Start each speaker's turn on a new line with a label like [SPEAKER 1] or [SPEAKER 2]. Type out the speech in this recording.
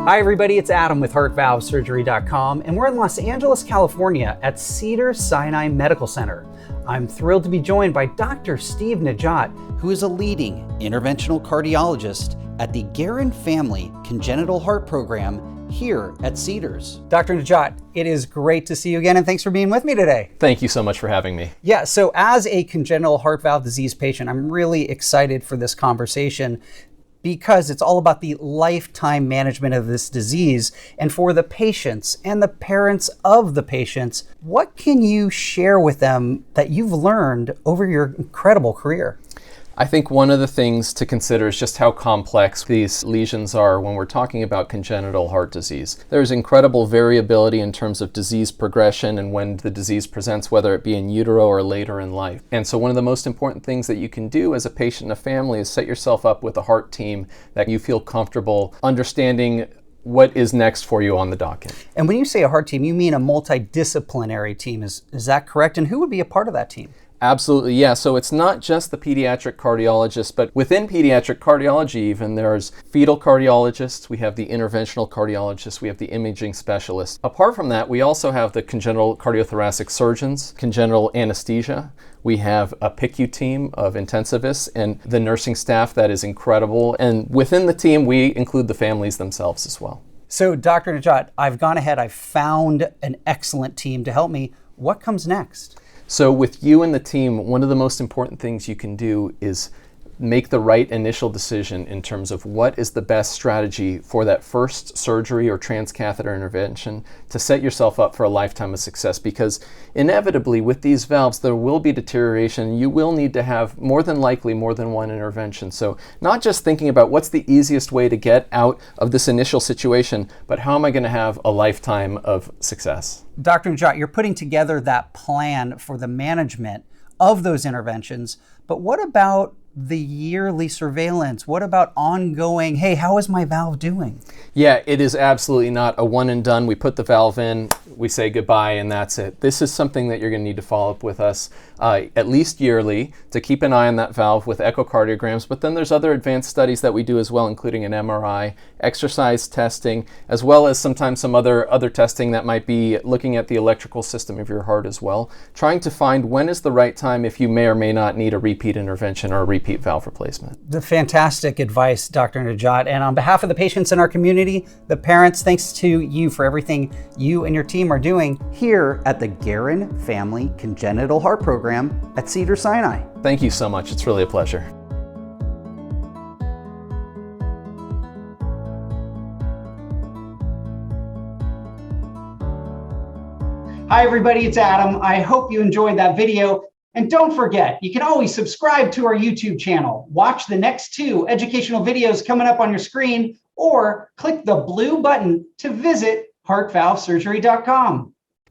[SPEAKER 1] Hi everybody, it's Adam with HeartValveSurgery.com, and we're in Los Angeles, California at Cedars-Sinai Medical Center. I'm thrilled to be joined by Dr. Steve Nageotte, who is a leading interventional cardiologist at the Guerin Family Congenital Heart Program here at Cedars. Dr. Nageotte, it is great to see you again, and thanks for being with me today.
[SPEAKER 2] Thank you so much for having me.
[SPEAKER 1] Yeah, so as a congenital heart valve disease patient, I'm really excited for this conversation because it's all about the lifetime management of this disease. And for the patients and the parents of the patients, what can you share with them that you've learned over your incredible career?
[SPEAKER 2] I think one of the things to consider is just how complex these lesions are when we're talking about congenital heart disease. There's incredible variability in terms of disease progression and when the disease presents, whether it be in utero or later in life. And so one of the most important things that you can do as a patient and a family is set yourself up with a heart team that you feel comfortable understanding what is next for you on the docket.
[SPEAKER 1] And when you say a heart team, you mean a multidisciplinary team. Is that correct? And who would be a part of that team?
[SPEAKER 2] Absolutely, yeah. So it's not just the pediatric cardiologist, but within pediatric cardiology even, there's fetal cardiologists, we have the interventional cardiologists, we have the imaging specialists. Apart from that, we also have the congenital cardiothoracic surgeons, congenital anesthesia. We have a PICU team of intensivists and the nursing staff that is incredible. And within the team, we include the families themselves as well.
[SPEAKER 1] So Dr. Nageotte, I've gone ahead, I've found an excellent team to help me. What comes next?
[SPEAKER 2] So with you and the team, one of the most important things you can do is make the right initial decision in terms of what is the best strategy for that first surgery or transcatheter intervention to set yourself up for a lifetime of success. Because inevitably with these valves, there will be deterioration. You will need to have more than likely more than one intervention. So not just thinking about what's the easiest way to get out of this initial situation, but how am I going to have a lifetime of success?
[SPEAKER 1] Dr. Nageotte, you're putting together that plan for the management of those interventions, but what about the yearly surveillance? What about ongoing, hey, how is my valve doing?
[SPEAKER 2] Yeah, it is absolutely not a one and done. We put the valve in, we say goodbye, and that's it. This is something that you're going to need to follow up with us at least yearly to keep an eye on that valve with echocardiograms. But then there's other advanced studies that we do as well, including an MRI, exercise testing, as well as sometimes some other testing that might be looking at the electrical system of your heart as well, trying to find when is the right time if you may or may not need a repeat intervention or a repeat valve replacement.
[SPEAKER 1] The fantastic advice, Dr. Nageotte. And on behalf of the patients in our community, the parents, thanks to you for everything you and your team are doing here at the Guerin Family Congenital Heart Program at Cedars-Sinai.
[SPEAKER 2] Thank you so much. It's really a pleasure.
[SPEAKER 1] Hi everybody, it's Adam. I hope you enjoyed that video. And don't forget, you can always subscribe to our YouTube channel, watch the next 2 educational videos coming up on your screen, or click the blue button to visit HeartValveSurgery.com.